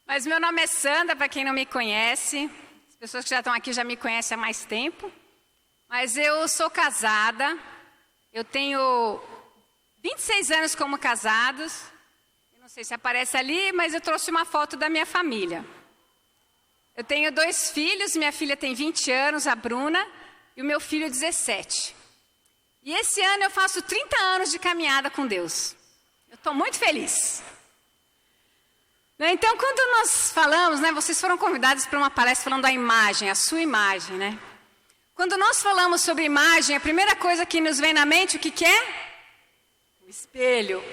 Mas meu nome é Sandra, para quem não me conhece. As pessoas que já estão aqui já me conhecem há mais tempo. Mas eu sou casada. Eu tenho 26 anos como casados. Eu não sei se aparece ali, mas eu trouxe uma foto da minha família. Eu tenho 2 filhos. Minha filha tem 20 anos, a Bruna, e o meu filho 17. E esse ano eu faço 30 anos de caminhada com Deus. Eu estou muito feliz. Então, quando nós falamos, vocês foram convidados para uma palestra falando da imagem, a sua imagem, Quando nós falamos sobre imagem, a primeira coisa que nos vem na mente, o que é? O espelho.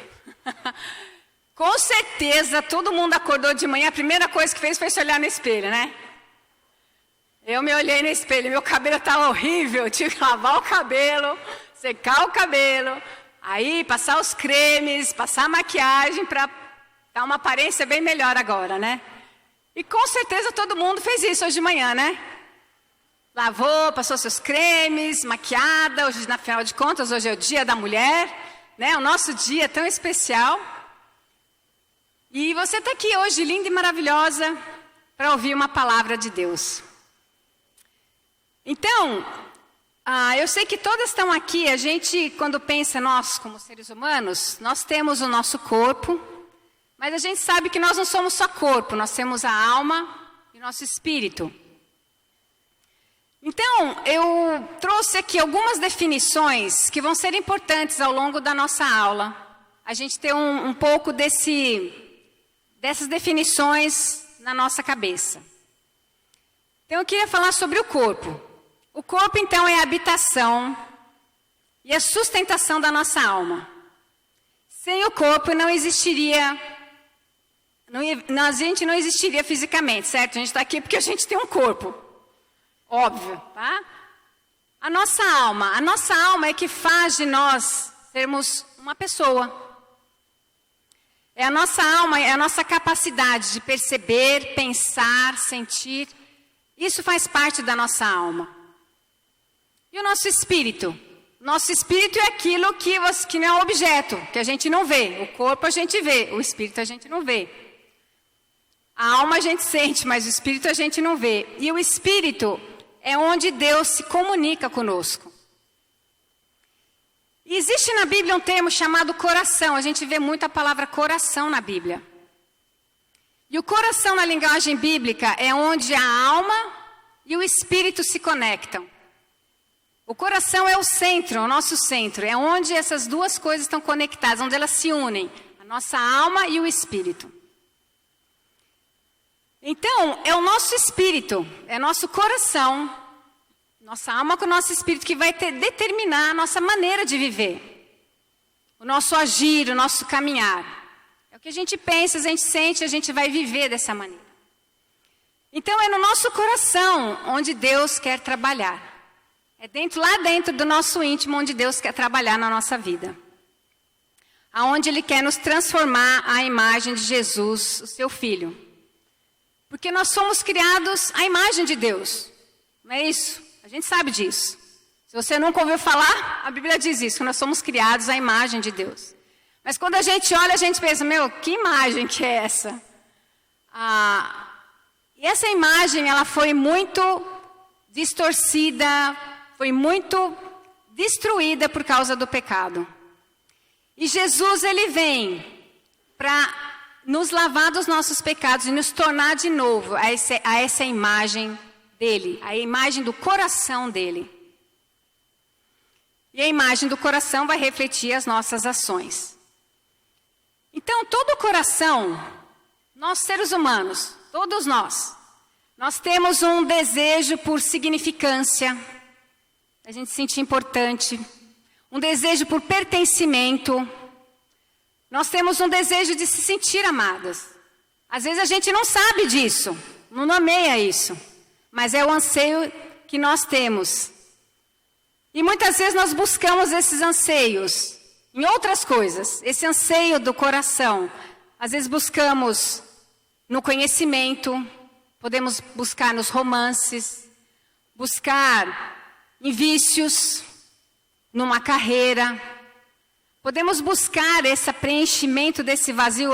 Com certeza, todo mundo acordou de manhã, a primeira coisa que fez foi se olhar no espelho, Eu me olhei no espelho, meu cabelo estava horrível, tive que lavar o cabelo, secar o cabelo, aí passar os cremes, passar a maquiagem para dar uma aparência bem melhor agora, E com certeza todo mundo fez isso hoje de manhã, Lavou, passou seus cremes, maquiada, hoje, na final de contas, hoje é o dia da mulher, O nosso dia tão especial. E você está aqui hoje, linda e maravilhosa, para ouvir uma palavra de Deus. Então, eu sei que todas estão aqui, a gente, quando pensa nós como seres humanos, nós temos o nosso corpo, mas a gente sabe que nós não somos só corpo, nós temos a alma e o nosso espírito. Então, eu trouxe aqui algumas definições que vão ser importantes ao longo da nossa aula. A gente ter um pouco dessas definições na nossa cabeça. Então, eu queria falar sobre o corpo. O corpo, então, é a habitação e a sustentação da nossa alma. Sem o corpo não existiria... a gente não existiria fisicamente, certo? A gente está aqui porque a gente tem um corpo. Óbvio, tá? A nossa alma é que faz de nós sermos uma pessoa. É a nossa alma, é a nossa capacidade de perceber, pensar, sentir. Isso faz parte da nossa alma. E o nosso espírito? Nosso espírito é aquilo que não é objeto, que a gente não vê. O corpo a gente vê, o espírito a gente não vê. A alma a gente sente, mas o espírito a gente não vê. E o espírito é onde Deus se comunica conosco. E existe na Bíblia um termo chamado coração. A gente vê muito a palavra coração na Bíblia. E o coração na linguagem bíblica é onde a alma e o espírito se conectam. O coração é o centro, o nosso centro. É onde essas duas coisas estão conectadas, onde elas se unem. A nossa alma e o espírito. Então, é o nosso espírito, é nosso coração, nossa alma com o nosso espírito que vai determinar a nossa maneira de viver. O nosso agir, o nosso caminhar. É o que a gente pensa, a gente sente, a gente vai viver dessa maneira. Então, é no nosso coração onde Deus quer trabalhar. É lá dentro do nosso íntimo onde Deus quer trabalhar na nossa vida. Aonde Ele quer nos transformar à imagem de Jesus, o seu Filho. Porque nós somos criados à imagem de Deus. Não é isso? A gente sabe disso. Se você nunca ouviu falar, a Bíblia diz isso, que nós somos criados à imagem de Deus. Mas quando a gente olha, a gente pensa, que imagem que é essa? E essa imagem, ela foi muito distorcida, foi muito destruída por causa do pecado. E Jesus, Ele vem para nos lavar dos nossos pecados e nos tornar de novo a essa imagem dele, a imagem do coração dele. E a imagem do coração vai refletir as nossas ações. Então, todo o coração, nós seres humanos, todos nós temos um desejo por significância, a gente se sentir importante, um desejo por pertencimento. Nós temos um desejo de se sentir amadas. Às vezes a gente não sabe disso, não nomeia isso, mas é o anseio que nós temos. E muitas vezes nós buscamos esses anseios em outras coisas, esse anseio do coração. Às vezes buscamos no conhecimento, podemos buscar nos romances, buscar em vícios, numa carreira. Podemos buscar esse preenchimento desse vazio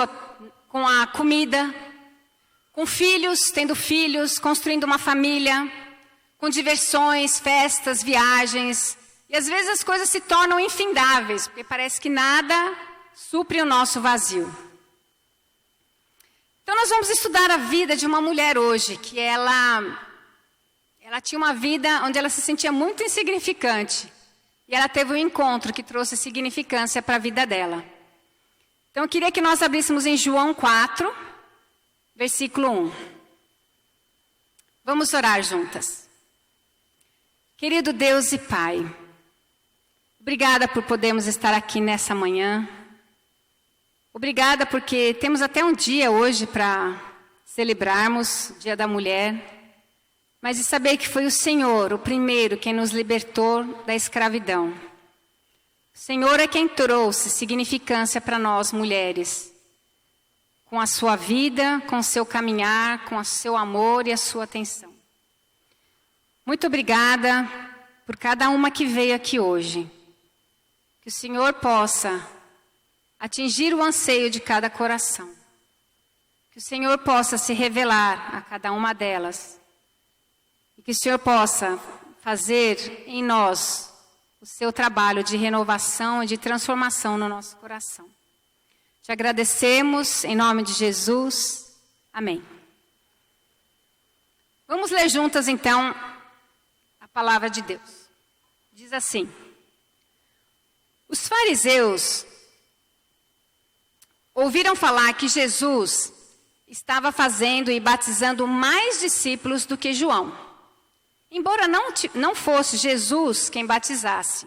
com a comida, com filhos, tendo filhos, construindo uma família, com diversões, festas, viagens. E às vezes as coisas se tornam infindáveis, porque parece que nada supre o nosso vazio. Então nós vamos estudar a vida de uma mulher hoje, que ela tinha uma vida onde ela se sentia muito insignificante. E ela teve um encontro que trouxe significância para a vida dela. Então eu queria que nós abríssemos em João 4, versículo 1. Vamos orar juntas. Querido Deus e Pai, obrigada por podermos estar aqui nessa manhã. Obrigada porque temos até um dia hoje para celebrarmos o Dia da Mulher. Mas de saber que foi o Senhor, o primeiro, quem nos libertou da escravidão. O Senhor é quem trouxe significância para nós, mulheres. Com a sua vida, com o seu caminhar, com o seu amor e a sua atenção. Muito obrigada por cada uma que veio aqui hoje. Que o Senhor possa atingir o anseio de cada coração. Que o Senhor possa se revelar a cada uma delas. E que o Senhor possa fazer em nós o seu trabalho de renovação e de transformação no nosso coração. Te agradecemos em nome de Jesus. Amém. Vamos ler juntas então a palavra de Deus. Diz assim: os fariseus ouviram falar que Jesus estava fazendo e batizando mais discípulos do que João. Embora não fosse Jesus quem batizasse,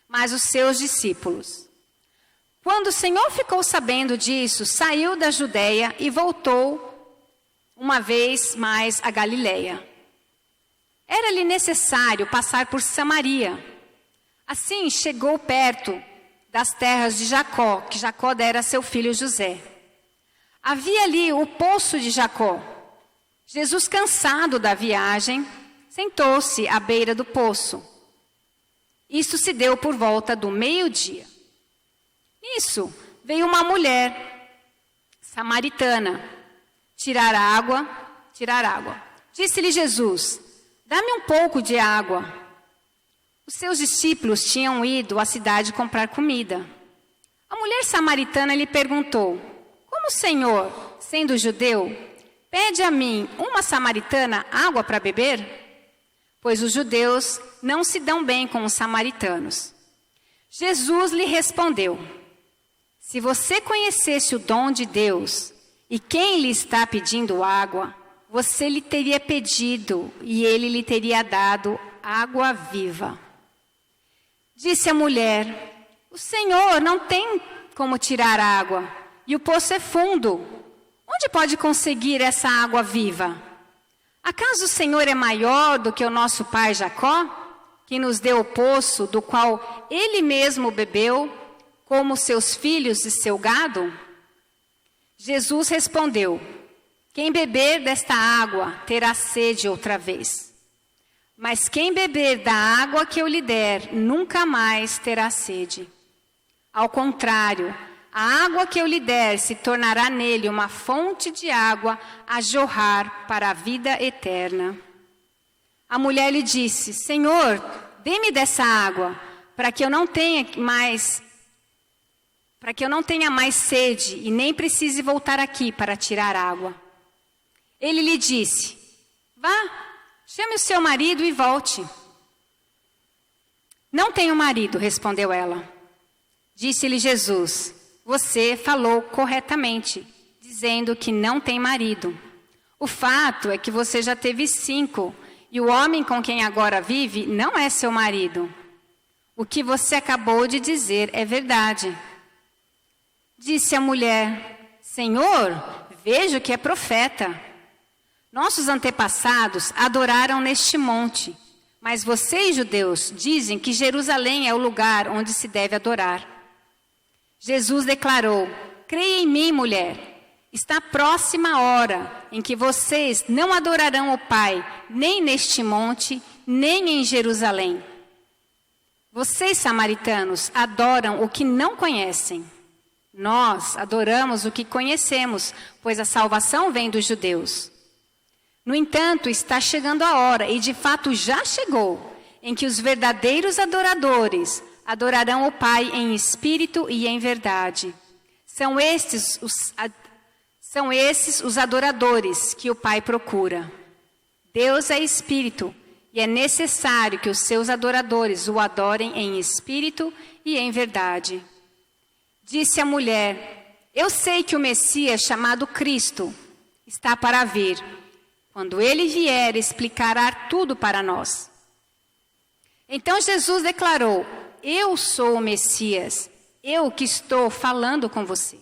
mas os seus discípulos. Quando o Senhor ficou sabendo disso, saiu da Judeia e voltou uma vez mais a Galileia. Era-lhe necessário passar por Samaria. Assim chegou perto das terras de Jacó, que Jacó dera a seu filho José. Havia ali o poço de Jacó. Jesus, cansado da viagem, sentou-se à beira do poço. Isto se deu por volta do meio-dia. Nisso veio uma mulher samaritana tirar água. Disse-lhe Jesus: dá-me um pouco de água. Os seus discípulos tinham ido à cidade comprar comida. A mulher samaritana lhe perguntou: como o Senhor, sendo judeu, pede a mim, uma samaritana, água para beber? Pois os judeus não se dão bem com os samaritanos. Jesus lhe respondeu: se você conhecesse o dom de Deus e quem lhe está pedindo água, você lhe teria pedido e ele lhe teria dado água viva. Disse a mulher: o Senhor não tem como tirar água e o poço é fundo. Onde pode conseguir essa água viva? Acaso o Senhor é maior do que o nosso pai Jacó, que nos deu o poço do qual ele mesmo bebeu, como seus filhos e seu gado? Jesus respondeu: quem beber desta água terá sede outra vez. Mas quem beber da água que eu lhe der, nunca mais terá sede. Ao contrário, a água que eu lhe der se tornará nele uma fonte de água a jorrar para a vida eterna. A mulher lhe disse: Senhor, dê-me dessa água, para que eu não tenha mais sede e nem precise voltar aqui para tirar água. Ele lhe disse: vá, chame o seu marido e volte. Não tenho marido, respondeu ela. Disse-lhe Jesus: você falou corretamente, dizendo que não tem marido. O fato é que você já teve 5, e o homem com quem agora vive não é seu marido. O que você acabou de dizer é verdade. Disse a mulher: Senhor, vejo que é profeta. Nossos antepassados adoraram neste monte, mas vocês, judeus, dizem que Jerusalém é o lugar onde se deve adorar. Jesus declarou: creia em mim, mulher, está próxima a hora em que vocês não adorarão o Pai, nem neste monte, nem em Jerusalém. Vocês, samaritanos, adoram o que não conhecem. Nós adoramos o que conhecemos, pois a salvação vem dos judeus. No entanto, está chegando a hora, e de fato já chegou, em que os verdadeiros adoradores adorarão o Pai em espírito e em verdade. São esses os adoradores que o Pai procura. Deus é espírito, e é necessário que os seus adoradores o adorem em espírito e em verdade. Disse a mulher: eu sei que o Messias, chamado Cristo, está para vir. Quando ele vier, explicará tudo para nós. Então Jesus declarou: eu sou o Messias, eu que estou falando com você.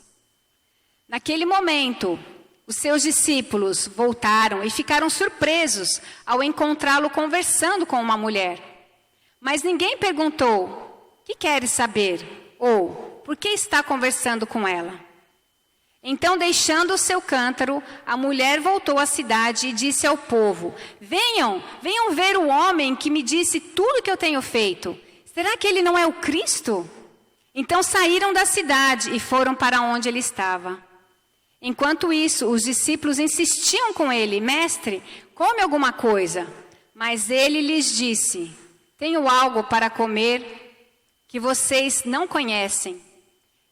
Naquele momento, os seus discípulos voltaram e ficaram surpresos ao encontrá-lo conversando com uma mulher. Mas ninguém perguntou: que queres saber? Ou, por que está conversando com ela? Então, deixando o seu cântaro, a mulher voltou à cidade e disse ao povo: venham ver o homem que me disse tudo que eu tenho feito. Será que ele não é o Cristo? Então saíram da cidade e foram para onde ele estava. Enquanto isso, os discípulos insistiam com ele: mestre, come alguma coisa. Mas ele lhes disse: tenho algo para comer que vocês não conhecem.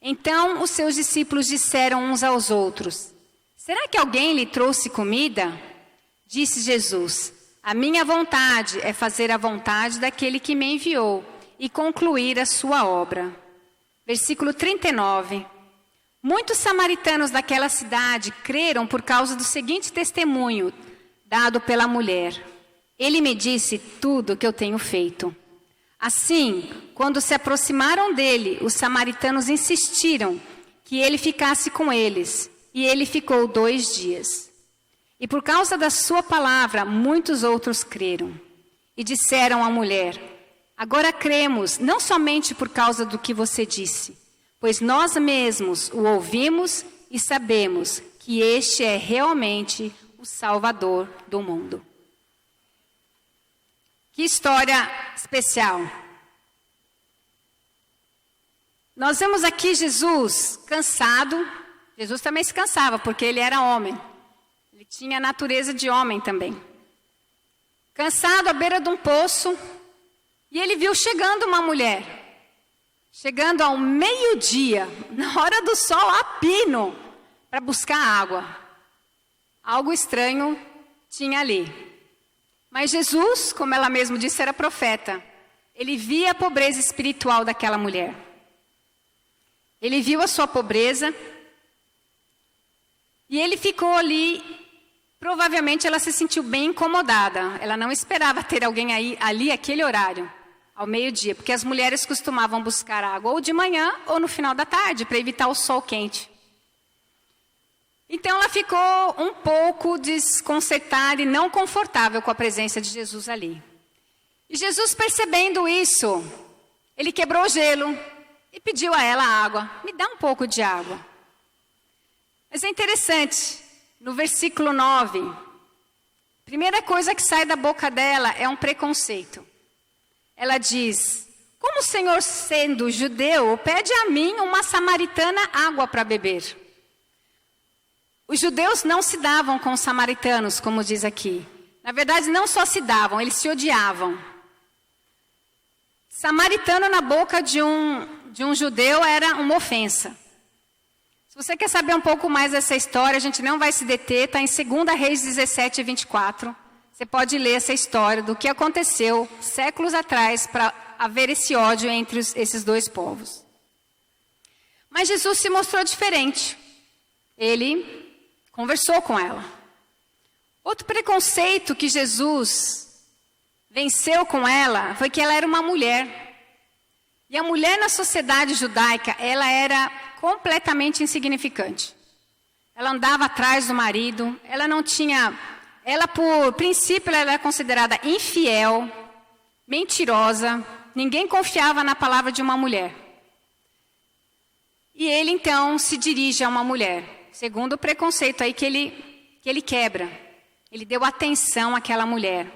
Então os seus discípulos disseram uns aos outros: será que alguém lhe trouxe comida? Disse Jesus: a minha vontade é fazer a vontade daquele que me enviou e concluir a sua obra. Versículo 39. Muitos samaritanos daquela cidade creram por causa do seguinte testemunho dado pela mulher: ele me disse tudo o que eu tenho feito. Assim, quando se aproximaram dele, os samaritanos insistiram que ele ficasse com eles, e ele ficou 2 dias. E por causa da sua palavra, muitos outros creram. E disseram à mulher: agora cremos, não somente por causa do que você disse, pois nós mesmos o ouvimos e sabemos que este é realmente o Salvador do mundo. Que história especial. Nós vemos aqui Jesus cansado. Jesus também se cansava, porque ele era homem. Ele tinha a natureza de homem também. Cansado à beira de um poço, e ele viu chegando uma mulher. Chegando ao meio-dia, na hora do sol, a pino, para buscar água. Algo estranho tinha ali. Mas Jesus, como ela mesma disse, era profeta. Ele via a pobreza espiritual daquela mulher. Ele viu a sua pobreza. E ele ficou ali. Provavelmente ela se sentiu bem incomodada. Ela não esperava ter alguém ali aquele horário, ao meio-dia. Porque as mulheres costumavam buscar água ou de manhã ou no final da tarde, para evitar o sol quente. Então ela ficou um pouco desconcertada e não confortável com a presença de Jesus ali. E Jesus, percebendo isso, ele quebrou o gelo e pediu a ela água. Me dá um pouco de água. Mas é interessante, no versículo 9, a primeira coisa que sai da boca dela é um preconceito. Ela diz: como o Senhor, sendo judeu, pede a mim, uma samaritana, água para beber? Os judeus não se davam com os samaritanos, como diz aqui. Na verdade, não só se davam, eles se odiavam. Samaritano na boca de um judeu era uma ofensa. Se você quer saber um pouco mais dessa história, a gente não vai se deter, está em 2 Reis 17 e 24. Você pode ler essa história do que aconteceu séculos atrás para haver esse ódio entre esses dois povos. Mas Jesus se mostrou diferente. Ele conversou com ela. Outro preconceito que Jesus venceu com ela foi que ela era uma mulher. E a mulher na sociedade judaica, ela era completamente insignificante. Ela andava atrás do marido, ela por princípio ela era considerada infiel, mentirosa, ninguém confiava na palavra de uma mulher. E ele então se dirige a uma mulher, segundo o preconceito aí que ele quebra. Ele deu atenção àquela mulher.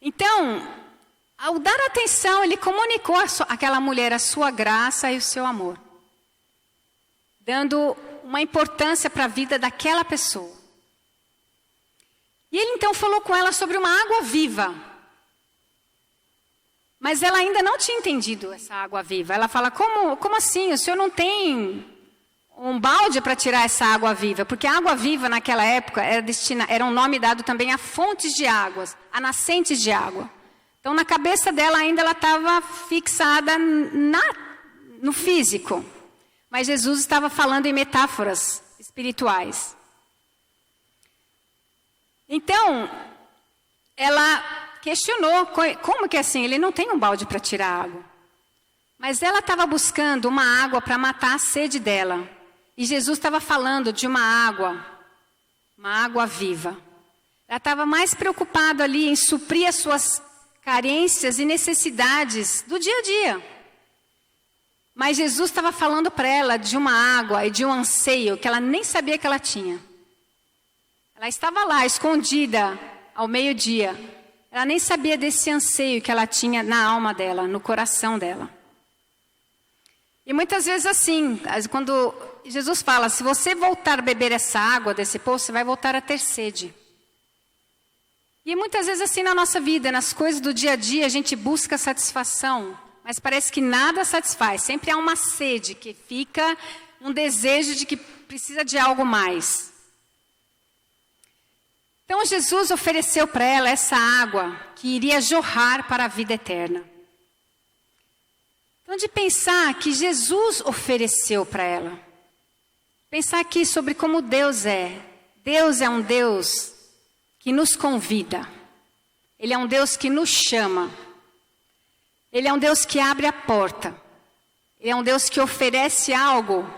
Então, ao dar atenção, ele comunicou àquela mulher a sua graça e o seu amor, dando uma importância para a vida daquela pessoa. E ele então falou com ela sobre uma água viva. Mas ela ainda não tinha entendido essa água viva. Ela fala, como assim? O senhor não tem um balde para tirar essa água viva? Porque a água viva naquela época era um nome dado também a fontes de águas, a nascentes de água. Então na cabeça dela ainda ela estava fixada no físico. Mas Jesus estava falando em metáforas espirituais. Então, ela questionou, como que assim? Ele não tem um balde para tirar água. Mas ela estava buscando uma água para matar a sede dela. E Jesus estava falando de uma água viva. Ela estava mais preocupada ali em suprir as suas carências e necessidades do dia a dia. Mas Jesus estava falando para ela de uma água e de um anseio que ela nem sabia que ela tinha. Ela estava lá, escondida, ao meio-dia. Ela nem sabia desse anseio que ela tinha na alma dela, no coração dela. E muitas vezes assim, quando Jesus fala, se você voltar a beber essa água desse poço, você vai voltar a ter sede. E muitas vezes assim na nossa vida, nas coisas do dia a dia, a gente busca satisfação. Mas parece que nada satisfaz. Sempre há uma sede que fica, um desejo de que precisa de algo mais. Então Jesus ofereceu para ela essa água que iria jorrar para a vida eterna. Então de pensar que Jesus ofereceu para ela. Pensar aqui sobre como Deus é. Deus é um Deus que nos convida. Ele é um Deus que nos chama. Ele é um Deus que abre a porta. Ele é um Deus que oferece algo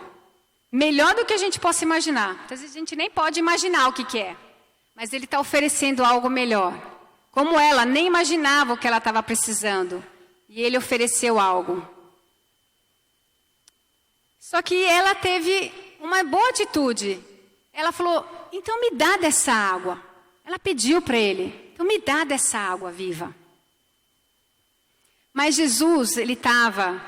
melhor do que a gente possa imaginar. Às vezes a gente nem pode imaginar o que é. Mas Ele está oferecendo algo melhor. Como ela nem imaginava o que ela estava precisando. E Ele ofereceu algo. Só que ela teve uma boa atitude. Ela falou, então me dá dessa água. Ela pediu para Ele, então me dá dessa água viva. Mas Jesus, ele estava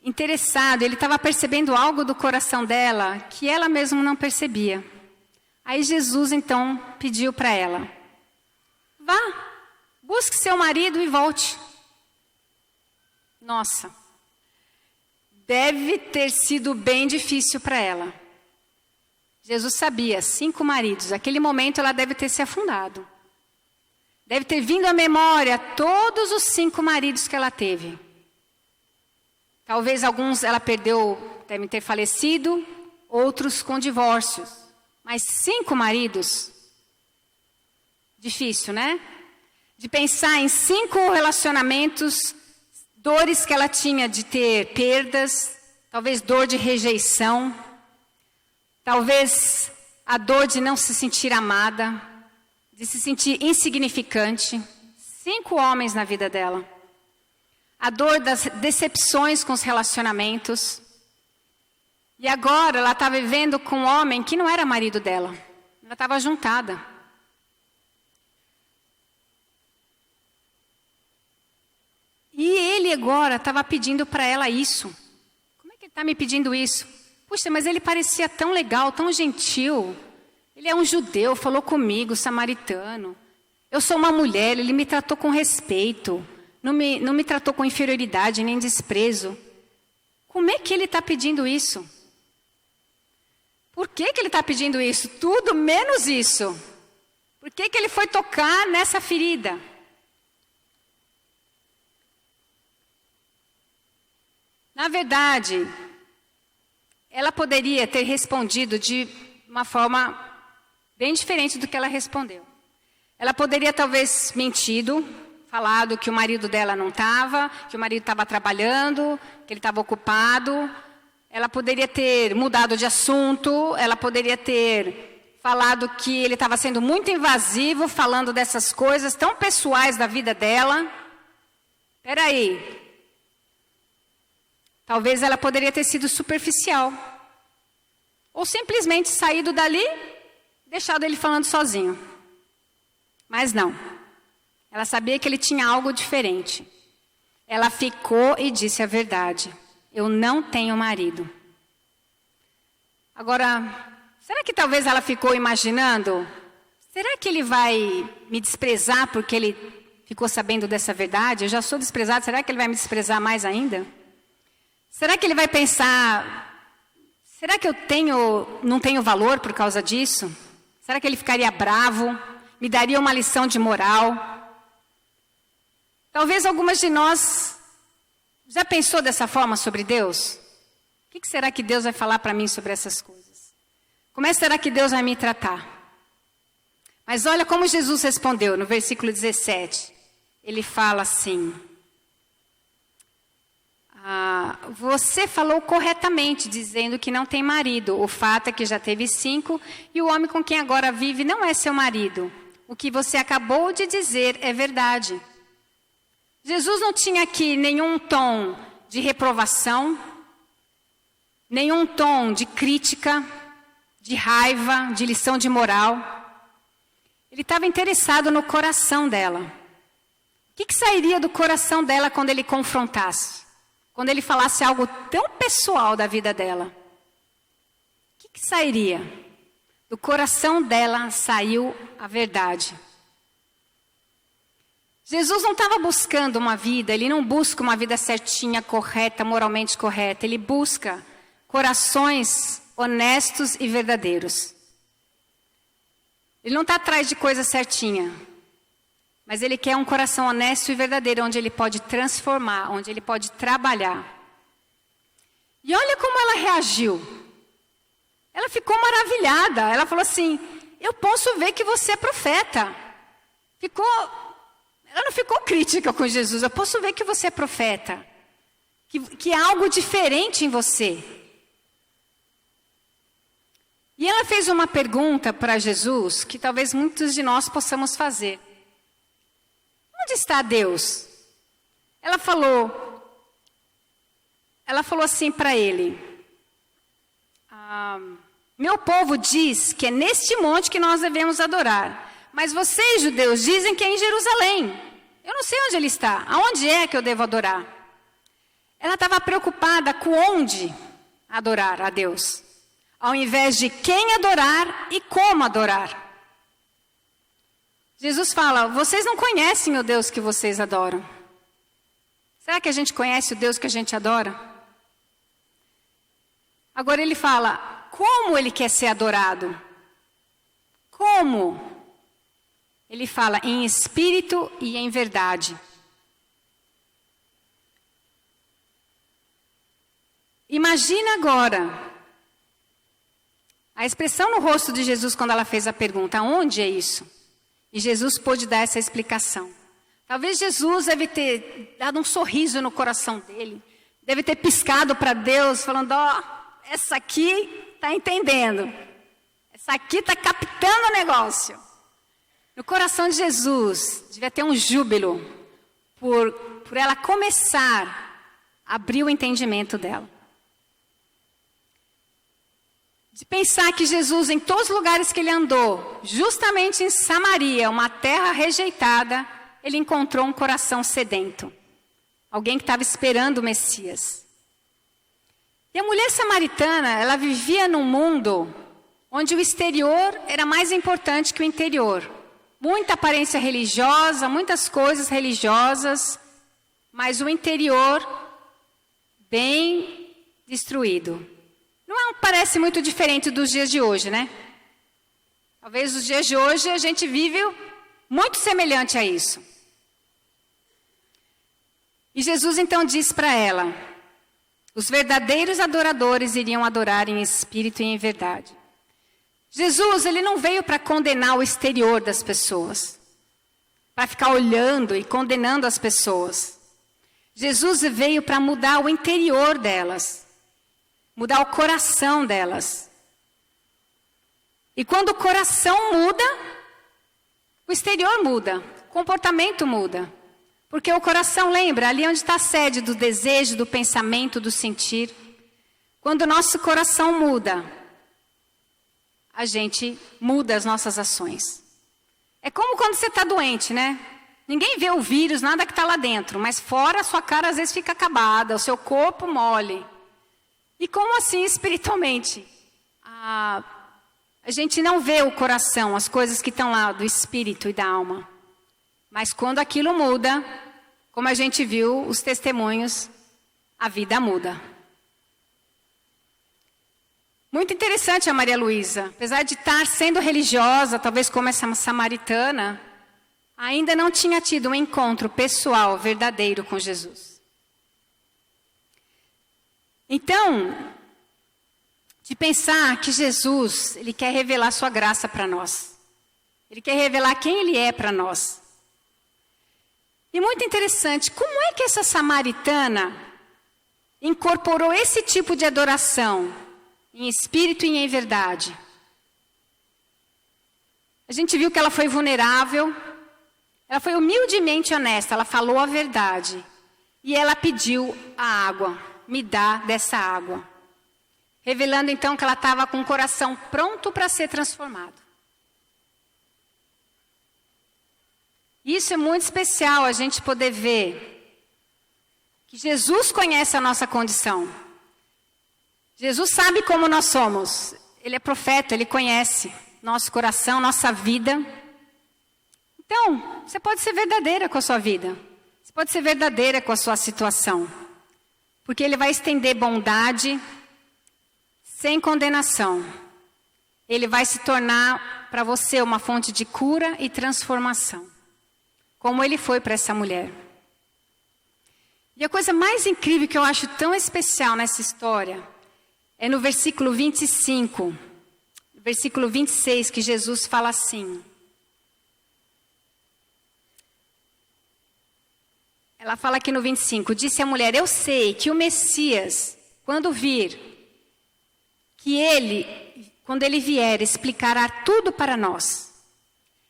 interessado, ele estava percebendo algo do coração dela que ela mesma não percebia. Aí Jesus então pediu para ela, vá, busque seu marido e volte. Nossa, deve ter sido bem difícil para ela. Jesus sabia, 5 maridos, naquele momento ela deve ter se afundado. Deve ter vindo à memória todos os 5 maridos que ela teve. Talvez alguns ela perdeu, devem ter falecido, outros com divórcios. Mas 5 maridos, difícil, né? De pensar em 5 relacionamentos, dores que ela tinha de ter perdas, talvez dor de rejeição, talvez a dor de não se sentir amada, de se sentir insignificante. 5 homens na vida dela. A dor das decepções com os relacionamentos. E agora ela está vivendo com um homem que não era marido dela. Ela estava juntada. E ele agora estava pedindo para ela isso. Como é que ele está me pedindo isso? Puxa, mas ele parecia tão legal, tão gentil. Ele é um judeu, falou comigo, samaritano. Eu sou uma mulher, ele me tratou com respeito. Não me tratou com inferioridade nem desprezo. Como é que ele está pedindo isso? Por que ele está pedindo isso? Tudo menos isso. Por que ele foi tocar nessa ferida? Na verdade, ela poderia ter respondido de uma forma bem diferente do que ela respondeu. Ela poderia talvez mentido, falado que o marido dela não estava, que o marido estava trabalhando, que ele estava ocupado. Ela poderia ter mudado de assunto, ela poderia ter falado que ele estava sendo muito invasivo, falando dessas coisas tão pessoais da vida dela. Espera aí. Talvez ela poderia ter sido superficial. Ou simplesmente saído dali, deixado ele falando sozinho. Mas não. Ela sabia que ele tinha algo diferente. Ela ficou e disse a verdade. Eu não tenho marido. Agora, será que talvez ela ficou imaginando? será que ele vai me desprezar porque ele ficou sabendo dessa verdade? Eu já sou desprezado, será que ele vai me desprezar mais ainda? Será que ele vai pensar, será que eu não tenho valor por causa disso? Será que ele ficaria bravo? Me daria uma lição de moral? Talvez algumas de nós já pensou dessa forma sobre Deus? O que será que Deus vai falar para mim sobre essas coisas? Como será que Deus vai me tratar? Mas olha como Jesus respondeu no versículo 17. Ele fala assim: você falou corretamente, dizendo que não tem marido. O fato é que já teve 5 e o homem com quem agora vive não é seu marido. O que você acabou de dizer é verdade. Jesus não tinha aqui nenhum tom de reprovação, nenhum tom de crítica, de raiva, de lição de moral. Ele estava interessado no coração dela. O que sairia do coração dela quando ele confrontasse? Quando ele falasse algo tão pessoal da vida dela? O que sairia? Do coração dela saiu a verdade. Jesus não estava buscando uma vida, ele não busca uma vida certinha, correta, moralmente correta. Ele busca corações honestos e verdadeiros. Ele não está atrás de coisa certinha, mas ele quer um coração honesto e verdadeiro, onde ele pode transformar, onde ele pode trabalhar. E olha como ela reagiu. Ela ficou maravilhada. Ela falou assim: eu posso ver que você é profeta. Ela não ficou crítica com Jesus. Eu posso ver que você é profeta. Que há algo diferente em você. E ela fez uma pergunta para Jesus que talvez muitos de nós possamos fazer. Onde está Deus? Ela falou assim para ele: meu povo diz que é neste monte que nós devemos adorar. Mas vocês, judeus, dizem que é em Jerusalém. Eu não sei onde ele está. Aonde é que eu devo adorar? Ela estava preocupada com onde adorar a Deus, ao invés de quem adorar e como adorar. Jesus fala: vocês não conhecem o Deus que vocês adoram. Será que a gente conhece o Deus que a gente adora? Agora ele fala: como ele quer ser adorado? Como? Ele fala: em espírito e em verdade. Imagina agora a expressão no rosto de Jesus quando ela fez a pergunta: onde é isso? E Jesus pôde dar essa explicação. Talvez Jesus deve ter dado um sorriso no coração dele, deve ter piscado para Deus, falando: essa aqui está entendendo, essa aqui está captando o negócio. No coração de Jesus devia ter um júbilo por ela começar a abrir o entendimento dela. De pensar que Jesus, em todos os lugares que ele andou, justamente em Samaria, uma terra rejeitada, ele encontrou um coração sedento. Alguém que estava esperando o Messias. E a mulher samaritana, ela vivia num mundo onde o exterior era mais importante que o interior. Muita aparência religiosa, muitas coisas religiosas, mas o interior bem destruído. Não parece muito diferente dos dias de hoje, né? Talvez os dias de hoje a gente vive muito semelhante a isso. E Jesus então diz para ela: os verdadeiros adoradores iriam adorar em espírito e em verdade. Jesus, ele não veio para condenar o exterior das pessoas, para ficar olhando e condenando as pessoas. Jesus veio para mudar o interior delas, mudar o coração delas. E quando o coração muda, o exterior muda, o comportamento muda. Porque o coração, lembra, ali onde está a sede do desejo, do pensamento, do sentir. Quando o nosso coração muda, a gente muda as nossas ações. É como quando você está doente, né? Ninguém vê o vírus, nada que está lá dentro, mas fora a sua cara às vezes fica acabada, o seu corpo mole. E como assim espiritualmente? a gente não vê o coração, as coisas que estão lá do espírito e da alma. Mas quando aquilo muda, como a gente viu, os testemunhos, a vida muda. Muito interessante a Maria Luísa. Apesar de estar sendo religiosa, talvez como essa samaritana, ainda não tinha tido um encontro pessoal, verdadeiro com Jesus. Então, de pensar que Jesus, Ele quer revelar sua graça para nós. Ele quer revelar quem Ele é para nós. E muito interessante, como é que essa samaritana incorporou esse tipo de adoração, em espírito e em verdade? A gente viu que ela foi vulnerável, ela foi humildemente honesta, ela falou a verdade. E ela pediu a água, me dá dessa água. Revelando então que ela estava com o coração pronto para ser transformado. Isso é muito especial, a gente poder ver que Jesus conhece a nossa condição. Jesus sabe como nós somos. Ele é profeta, Ele conhece nosso coração, nossa vida. Então, você pode ser verdadeira com a sua vida. Você pode ser verdadeira com a sua situação. Porque Ele vai estender bondade sem condenação. Ele vai se tornar para você uma fonte de cura e transformação. Como Ele foi para essa mulher. E a coisa mais incrível que eu acho tão especial nessa história é no versículo 25, versículo 26, que Jesus fala assim. Ela fala aqui no 25, disse a mulher, eu sei que o Messias, quando vir, quando ele vier, explicará tudo para nós.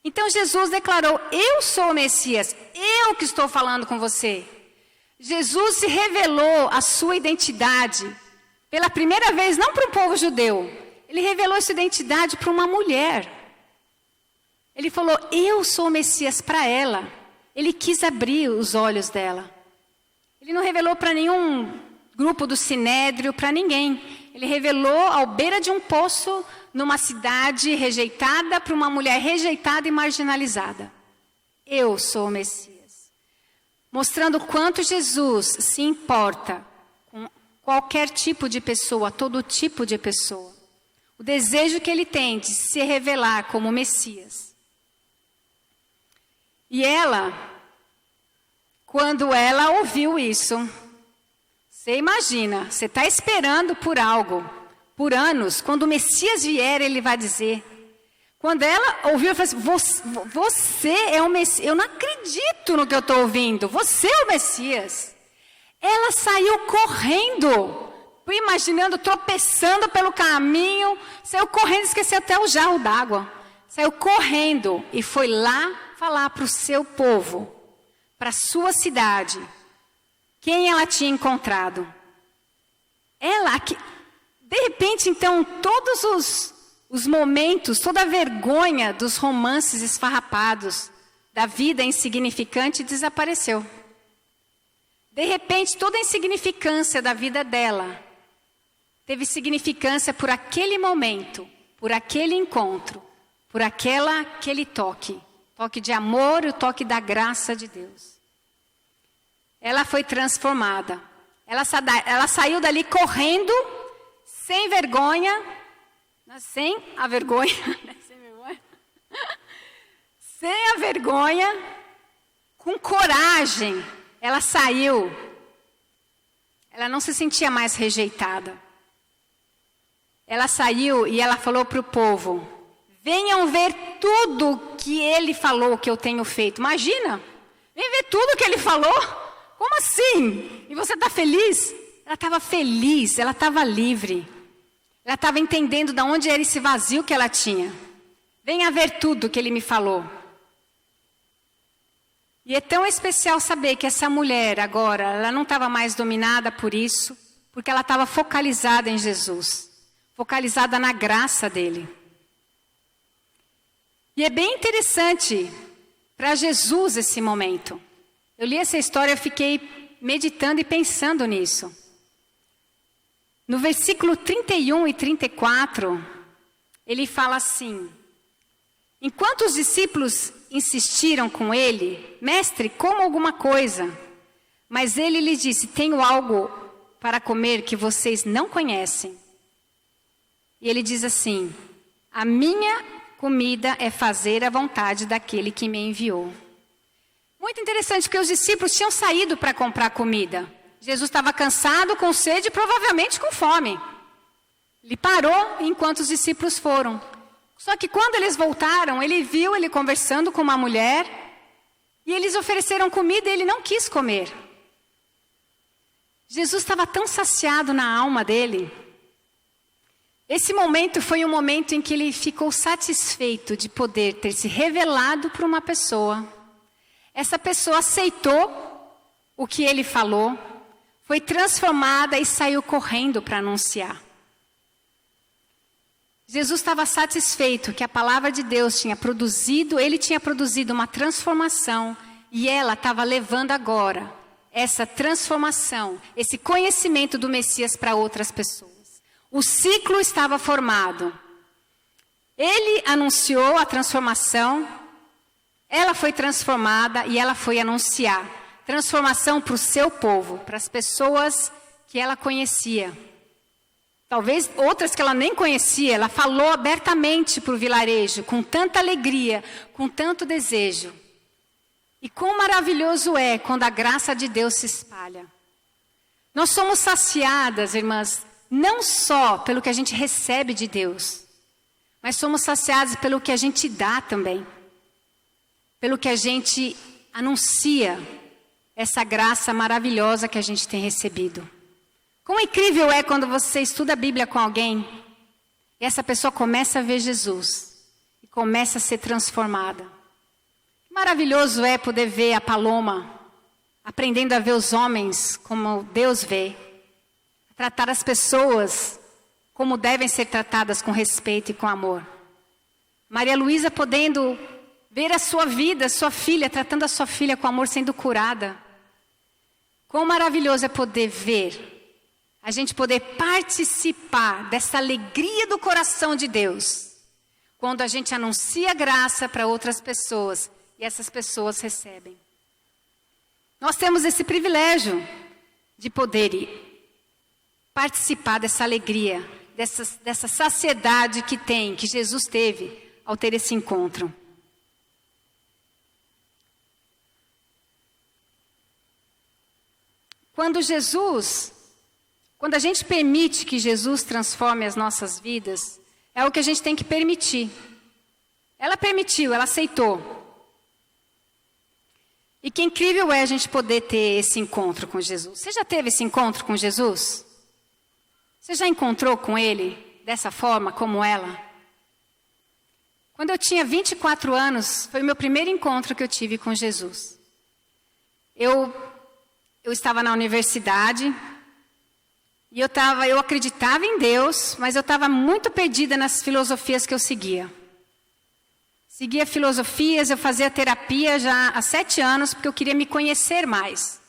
Então Jesus declarou, eu sou o Messias, eu que estou falando com você. Jesus se revelou a sua identidade pela primeira vez, não para o povo judeu. Ele revelou essa identidade para uma mulher. Ele falou, eu sou o Messias para ela. Ele quis abrir os olhos dela. Ele não revelou para nenhum grupo do Sinédrio, para ninguém. Ele revelou ao beira de um poço, numa cidade rejeitada, para uma mulher rejeitada e marginalizada. Eu sou o Messias. Mostrando o quanto Jesus se importa com qualquer tipo de pessoa, todo tipo de pessoa. O desejo que Ele tem de se revelar como Messias. E ela, quando ela ouviu isso, você imagina, você está esperando por algo, por anos, quando o Messias vier, Ele vai dizer. Quando ela ouviu, ela falou assim, você é o Messias, eu não acredito no que eu estou ouvindo, você é o Messias. Ela saiu correndo, imaginando, tropeçando pelo caminho, saiu correndo, esqueceu até o jarro d'água. Saiu correndo e foi lá falar para o seu povo, para a sua cidade, quem ela tinha encontrado. Ela, de repente, então, todos os momentos, toda a vergonha dos romances esfarrapados, da vida insignificante, desapareceu. De repente, toda a insignificância da vida dela teve significância por aquele momento, por aquele encontro, por aquele toque de amor e o toque da graça de Deus. Ela foi transformada. Ela saiu dali correndo, sem vergonha, sem a vergonha, sem a vergonha, com coragem. Ela saiu. Ela não se sentia mais rejeitada. Ela saiu e ela falou para o povo, venham ver tudo que Ele falou que eu tenho feito. Imagina, vem ver tudo que Ele falou. Como assim? E você está feliz? Ela estava feliz, ela estava livre. Ela estava entendendo de onde era esse vazio que ela tinha. Venha ver tudo que Ele me falou. E é tão especial saber que essa mulher agora, ela não estava mais dominada por isso, porque ela estava focalizada em Jesus, focalizada na graça dele. E é bem interessante para Jesus esse momento. Eu li essa história, eu fiquei meditando e pensando nisso. No versículo 31 e 34, ele fala assim: enquanto os discípulos insistiram com ele, mestre, coma alguma coisa. Mas ele lhes disse: tenho algo para comer que vocês não conhecem. E ele diz assim: a minha comida é fazer a vontade daquele que me enviou. Muito interessante, porque os discípulos tinham saído para comprar comida. Jesus estava cansado, com sede e provavelmente com fome. Ele parou enquanto os discípulos foram. Só que quando eles voltaram, ele viu ele conversando com uma mulher e eles ofereceram comida e ele não quis comer. Jesus estava tão saciado na alma dele. Esse momento foi um momento em que ele ficou satisfeito de poder ter se revelado para uma pessoa. Essa pessoa aceitou o que ele falou, foi transformada e saiu correndo para anunciar. Jesus estava satisfeito que a palavra de Deus tinha produzido, ele tinha produzido uma transformação e ela estava levando agora essa transformação, esse conhecimento do Messias para outras pessoas. O ciclo estava formado. Ele anunciou a transformação, ela foi transformada e ela foi anunciar. Transformação para o seu povo, para as pessoas que ela conhecia. Talvez outras que ela nem conhecia, ela falou abertamente para o vilarejo, com tanta alegria, com tanto desejo. E quão maravilhoso é quando a graça de Deus se espalha. Nós somos saciadas, irmãs, não só pelo que a gente recebe de Deus, mas somos saciadas pelo que a gente dá também. Pelo que a gente anuncia, essa graça maravilhosa que a gente tem recebido. Quão incrível é quando você estuda a Bíblia com alguém e essa pessoa começa a ver Jesus e começa a ser transformada. Maravilhoso é poder ver a Paloma aprendendo a ver os homens como Deus vê, tratar as pessoas como devem ser tratadas, com respeito e com amor. Maria Luísa podendo ver a sua vida, sua filha, tratando a sua filha com amor, sendo curada. Quão maravilhoso é poder ver, a gente poder participar dessa alegria do coração de Deus, quando a gente anuncia graça para outras pessoas e essas pessoas recebem. Nós temos esse privilégio de poder participar dessa alegria, dessa saciedade que Jesus teve ao ter esse encontro. Quando a gente permite que Jesus transforme as nossas vidas, é o que a gente tem que permitir. Ela permitiu, ela aceitou. E que incrível é a gente poder ter esse encontro com Jesus. Você já teve esse encontro com Jesus? Você já encontrou com Ele dessa forma, como ela? Quando eu tinha 24 anos, foi o meu primeiro encontro que eu tive com Jesus. Eu estava na universidade e eu acreditava em Deus, mas eu estava muito perdida nas filosofias que eu seguia. Seguia filosofias, eu fazia terapia já há 7 anos, porque eu queria me conhecer mais.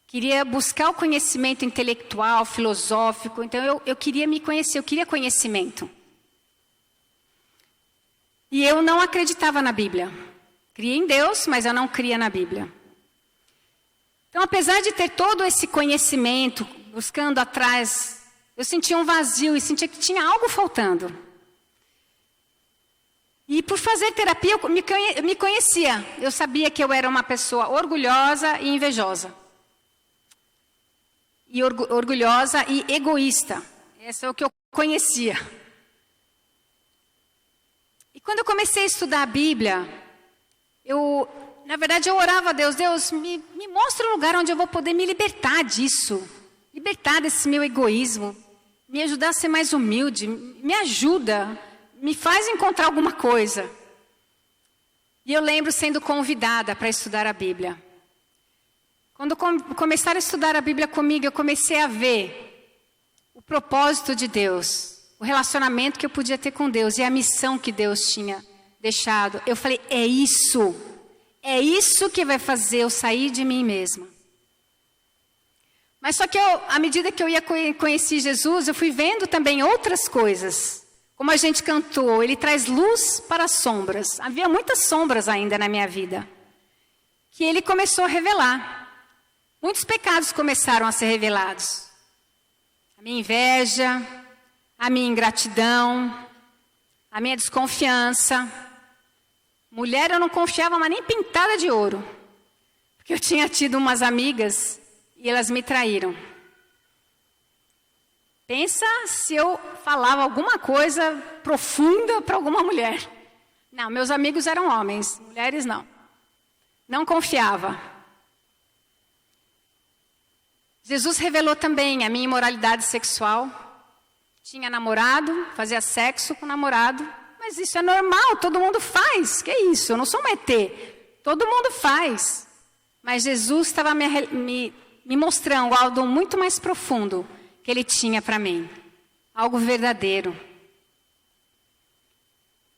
Queria buscar o conhecimento intelectual, filosófico, então eu queria me conhecer, eu queria conhecimento. E eu não acreditava na Bíblia. Cria em Deus, mas eu não cria na Bíblia. Então, apesar de ter todo esse conhecimento, buscando atrás, eu sentia um vazio e sentia que tinha algo faltando. E por fazer terapia, eu me conhecia. Eu sabia que eu era uma pessoa orgulhosa e invejosa. E orgulhosa e egoísta. Esse é o que eu conhecia. E quando eu comecei a estudar a Bíblia, na verdade, eu orava a Deus, Deus, me mostra um lugar onde eu vou poder me libertar disso. Libertar desse meu egoísmo. Me ajudar a ser mais humilde. Me ajuda. Me faz encontrar alguma coisa. E eu lembro sendo convidada para estudar a Bíblia. Quando começaram a estudar a Bíblia comigo, eu comecei a ver o propósito de Deus. O relacionamento que eu podia ter com Deus e a missão que Deus tinha deixado. Eu falei, é isso. É isso que vai fazer eu sair de mim mesma. Mas só que à medida que eu ia conhecer Jesus, eu fui vendo também outras coisas. Como a gente cantou, Ele traz luz para as sombras. Havia muitas sombras ainda na minha vida, que Ele começou a revelar. Muitos pecados começaram a ser revelados. A minha inveja, a minha ingratidão, a minha desconfiança. Mulher eu não confiava mais nem pintada de ouro. Porque eu tinha tido umas amigas e elas me traíram. Pensa se eu falava alguma coisa profunda para alguma mulher. Não, meus amigos eram homens, mulheres não. Não confiava. Jesus revelou também a minha imoralidade sexual. Tinha namorado, fazia sexo com namorado. Mas isso é normal, todo mundo faz. Que isso? Eu não sou um ET. Todo mundo faz. Mas Jesus estava me mostrando algo muito mais profundo que Ele tinha para mim. Algo verdadeiro.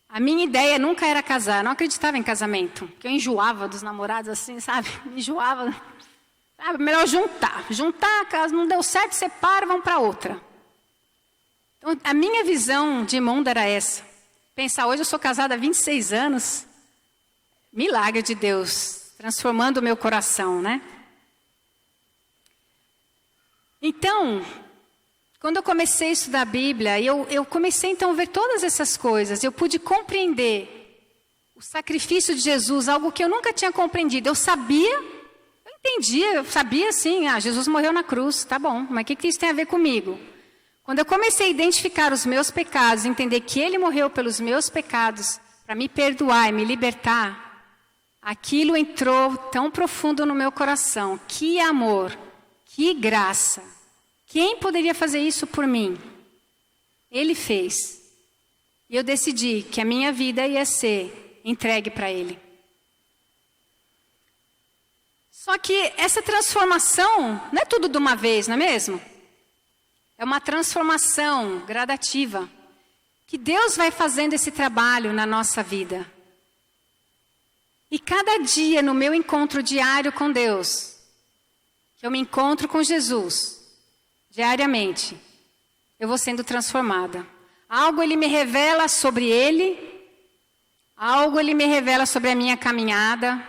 A minha ideia nunca era casar. Eu não acreditava em casamento. Porque eu enjoava dos namorados assim, sabe? Me enjoava. Sabe? Melhor juntar. Juntar, caso não deu certo, separa, vamos para outra. Então, a minha visão de mundo era essa. Pensar, hoje eu sou casada há 26 anos. Milagre de Deus, transformando o meu coração, né? Então, quando eu comecei a estudar a Bíblia, eu comecei então a ver todas essas coisas. Eu pude compreender o sacrifício de Jesus, algo que eu nunca tinha compreendido. Eu sabia, eu entendia, eu sabia assim, Jesus morreu na cruz, tá bom, mas o que isso tem a ver comigo? Quando eu comecei a identificar os meus pecados, entender que Ele morreu pelos meus pecados, para me perdoar e me libertar, aquilo entrou tão profundo no meu coração. Que amor, que graça. Quem poderia fazer isso por mim? Ele fez. E eu decidi que a minha vida ia ser entregue para Ele. Só que essa transformação não é tudo de uma vez, não é mesmo? É uma transformação gradativa, que Deus vai fazendo esse trabalho na nossa vida. E cada dia no meu encontro diário com Deus, que eu me encontro com Jesus, diariamente, eu vou sendo transformada. Algo Ele me revela sobre Ele, algo Ele me revela sobre a minha caminhada,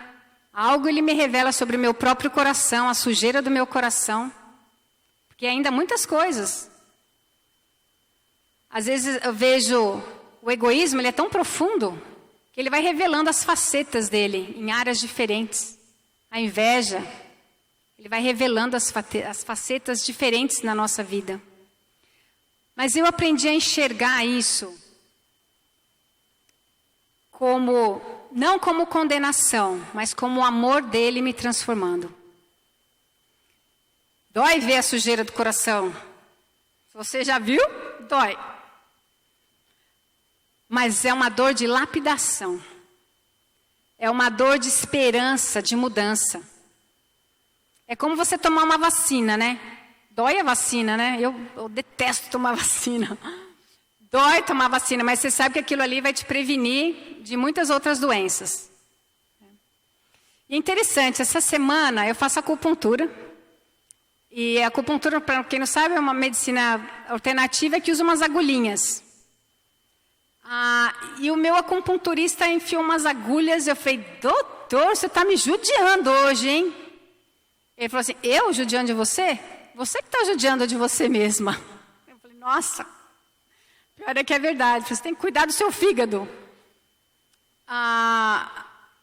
algo Ele me revela sobre o meu próprio coração, a sujeira do meu coração. Porque ainda muitas coisas. Às vezes eu vejo o egoísmo, ele é tão profundo, que ele vai revelando as facetas dele em áreas diferentes. A inveja, ele vai revelando as facetas diferentes na nossa vida. Mas eu aprendi a enxergar isso não como condenação, mas como o amor dele me transformando. Dói ver a sujeira do coração. Você já viu? Dói. Mas é uma dor de lapidação. É uma dor de esperança, de mudança. É como você tomar uma vacina, né? Dói a vacina, né? Eu detesto tomar vacina. Dói tomar vacina, mas você sabe que aquilo ali vai te prevenir de muitas outras doenças. E é interessante, essa semana eu faço acupuntura. E a acupuntura, para quem não sabe, é uma medicina alternativa que usa umas agulhinhas. E o meu acupunturista enfiou umas agulhas. Eu falei, doutor, você está me judiando hoje, hein? Ele falou assim, eu judiando de você? Você que está judiando de você mesma. Eu falei, nossa, pior é que é verdade. Você tem que cuidar do seu fígado.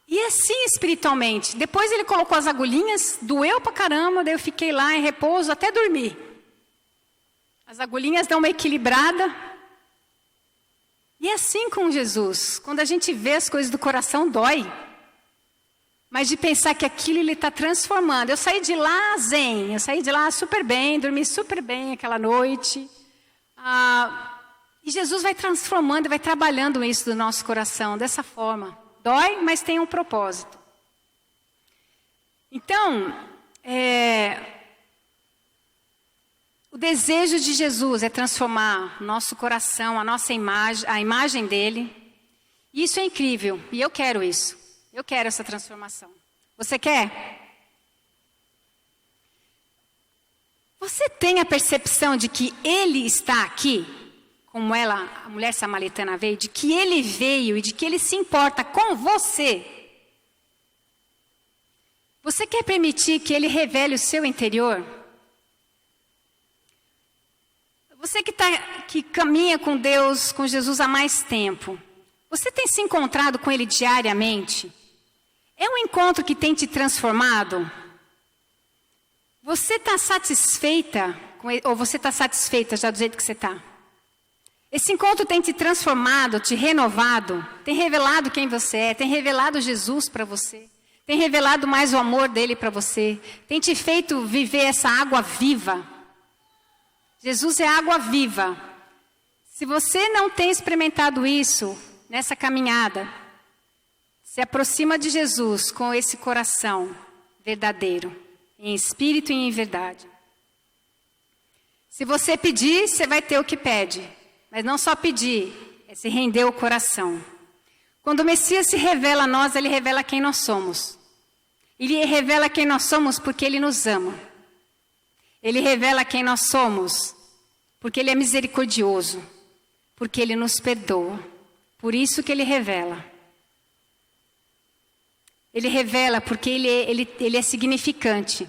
E assim espiritualmente. Depois ele colocou as agulhinhas, doeu pra caramba, daí eu fiquei lá em repouso até dormir. As agulhinhas dão uma equilibrada. E é assim com Jesus. Quando a gente vê as coisas do coração, dói. Mas de pensar que aquilo Ele está transformando. Eu saí de lá zen, eu saí de lá super bem, dormi super bem aquela noite. E Jesus vai transformando, vai trabalhando isso do nosso coração dessa forma. Dói, mas tem um propósito. Então, o desejo de Jesus é transformar nosso coração, a nossa imagem, a imagem dele. E isso é incrível, e eu quero isso. Eu quero essa transformação. Você quer? Você tem a percepção de que Ele está aqui como a mulher samaritana veio, de que ele veio e de que ele se importa com você, você quer permitir que ele revele o seu interior? Você que caminha com Deus, com Jesus há mais tempo, você tem se encontrado com ele diariamente? É um encontro que tem te transformado? Você está satisfeita com ele, ou você está satisfeita já do jeito que você está? Esse encontro tem te transformado, te renovado, tem revelado quem você é, tem revelado Jesus para você, tem revelado mais o amor dele para você, tem te feito viver essa água viva. Jesus é água viva. Se você não tem experimentado isso nessa caminhada, se aproxima de Jesus com esse coração verdadeiro, em espírito e em verdade. Se você pedir, você vai ter o que pede. Mas não só pedir, é se render o coração. Quando o Messias se revela a nós, ele revela quem nós somos. Ele revela quem nós somos porque ele nos ama. Ele revela quem nós somos porque ele é misericordioso, porque ele nos perdoa. Por isso que ele revela. Ele revela porque ele é significante,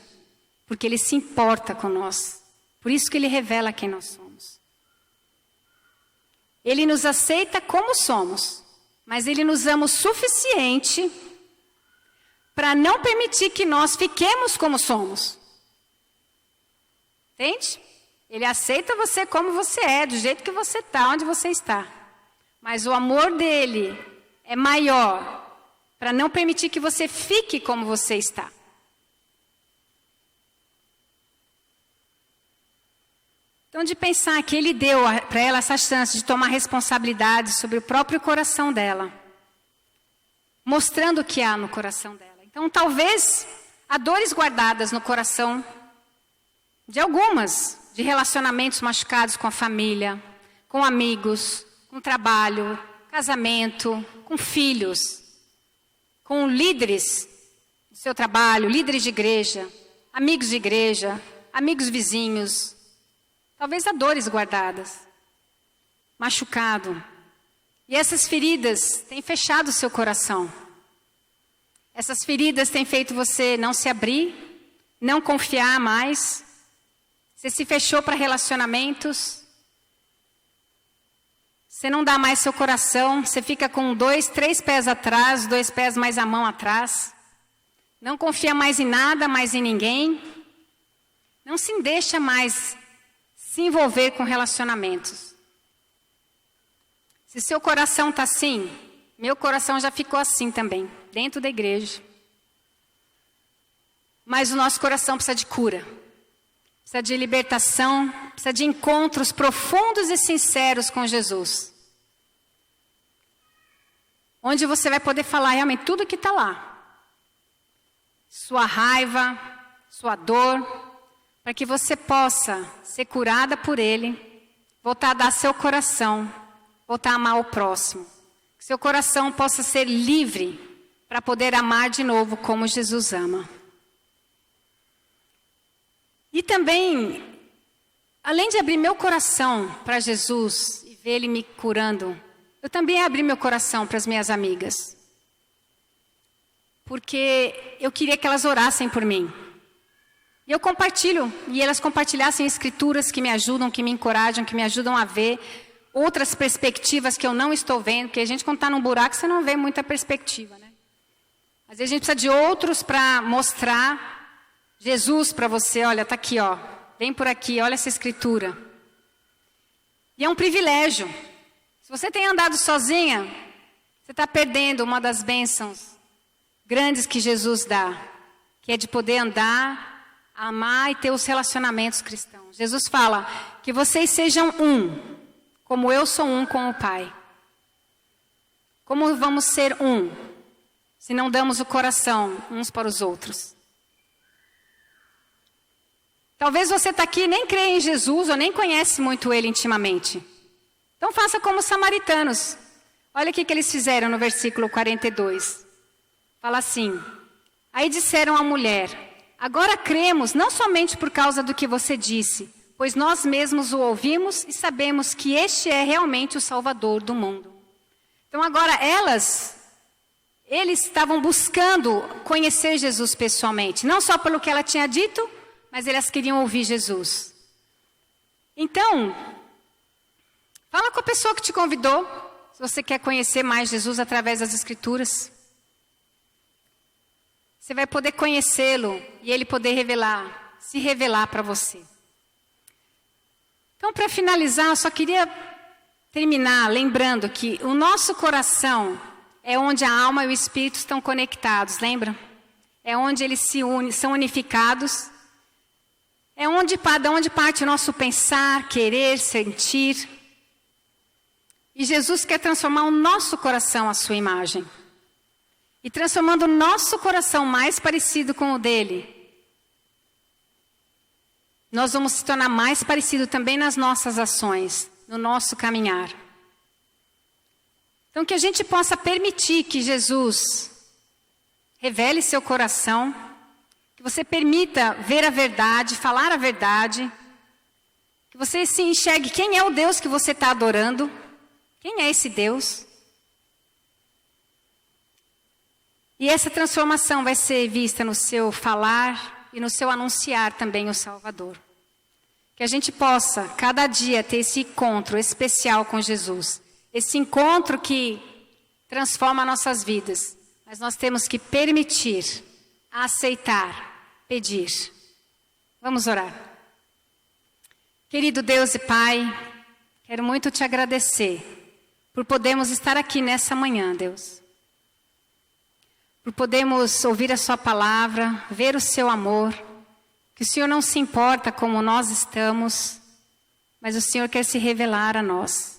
porque ele se importa com nós. Por isso que ele revela quem nós somos. Ele nos aceita como somos, mas ele nos ama o suficiente para não permitir que nós fiquemos como somos. Entende? Ele aceita você como você é, do jeito que você está, onde você está. Mas o amor dele é maior para não permitir que você fique como você está. Então, de pensar que ele deu para ela essa chance de tomar responsabilidade sobre o próprio coração dela, mostrando o que há no coração dela. Então, talvez há dores guardadas no coração de algumas, de relacionamentos machucados com a família, com amigos, com trabalho, casamento, com filhos, com líderes do seu trabalho, líderes de igreja, amigos vizinhos. Talvez há dores guardadas, machucado. E essas feridas têm fechado o seu coração. Essas feridas têm feito você não se abrir, não confiar mais. Você se fechou para relacionamentos. Você não dá mais seu coração. Você fica com 2, 3 pés atrás, 2 pés mais a mão atrás. Não confia mais em nada, mais em ninguém. Não se deixa mais se envolver com relacionamentos. Se seu coração está assim, meu coração já ficou assim também, dentro da igreja. Mas o nosso coração precisa de cura, precisa de libertação, precisa de encontros profundos e sinceros com Jesus. Onde você vai poder falar realmente tudo que está lá. Sua raiva, sua dor, para que você possa ser curada por Ele, voltar a dar seu coração, voltar a amar o próximo. Que seu coração possa ser livre para poder amar de novo como Jesus ama. E também, além de abrir meu coração para Jesus e ver Ele me curando, eu também abri meu coração para as minhas amigas. Porque eu queria que elas orassem por mim. E eu compartilho, e elas compartilhassem escrituras que me ajudam, que me encorajam, que me ajudam a ver outras perspectivas que eu não estou vendo, porque a gente quando está num buraco, você não vê muita perspectiva, né? Às vezes a gente precisa de outros para mostrar Jesus para você, olha, está aqui, ó, vem por aqui, olha essa escritura. E é um privilégio. Se você tem andado sozinha, você está perdendo uma das bênçãos grandes que Jesus dá, que é de poder andar, amar e ter os relacionamentos cristãos. Jesus fala que vocês sejam um, como eu sou um com o Pai. Como vamos ser um, se não damos o coração uns para os outros? Talvez você está aqui e nem crê em Jesus ou nem conhece muito Ele intimamente. Então faça como os samaritanos. Olha o que eles fizeram no versículo 42. Fala assim: aí disseram à mulher: agora cremos, não somente por causa do que você disse, pois nós mesmos o ouvimos e sabemos que este é realmente o Salvador do mundo. Então agora eles estavam buscando conhecer Jesus pessoalmente, não só pelo que ela tinha dito, mas elas queriam ouvir Jesus. Então, fala com a pessoa que te convidou, se você quer conhecer mais Jesus através das Escrituras. Você vai poder conhecê-lo e ele poder se revelar para você. Então, para finalizar, eu só queria terminar lembrando que o nosso coração é onde a alma e o espírito estão conectados, lembra? É onde eles são unificados. É onde parte o nosso pensar, querer, sentir. E Jesus quer transformar o nosso coração à sua imagem. E transformando o nosso coração mais parecido com o dele, nós vamos se tornar mais parecido também nas nossas ações, no nosso caminhar. Então que a gente possa permitir que Jesus revele seu coração, que você permita ver a verdade, falar a verdade, que você se enxergue quem é o Deus que você está adorando, quem é esse Deus. E essa transformação vai ser vista no seu falar e no seu anunciar também o Salvador. Que a gente possa, cada dia, ter esse encontro especial com Jesus. Esse encontro que transforma nossas vidas. Mas nós temos que permitir, aceitar, pedir. Vamos orar. Querido Deus e Pai, quero muito te agradecer por podermos estar aqui nessa manhã, Deus. Por podermos ouvir a sua palavra, ver o seu amor, que o Senhor não se importa como nós estamos, mas o Senhor quer se revelar a nós.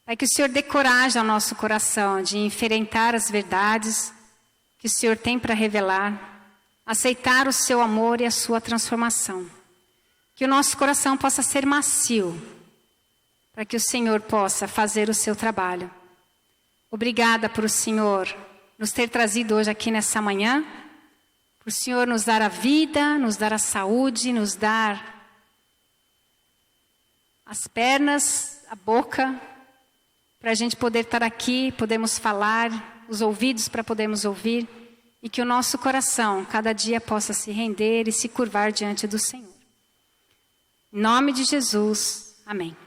Pai, que o Senhor dê coragem ao nosso coração de enfrentar as verdades que o Senhor tem para revelar, aceitar o seu amor e a sua transformação. Que o nosso coração possa ser macio, para que o Senhor possa fazer o seu trabalho. Obrigada por o Senhor nos ter trazido hoje aqui nessa manhã, por o Senhor nos dar a vida, nos dar a saúde, nos dar as pernas, a boca, para a gente poder estar aqui, podemos falar, os ouvidos para podermos ouvir, e que o nosso coração cada dia possa se render e se curvar diante do Senhor. Em nome de Jesus, amém.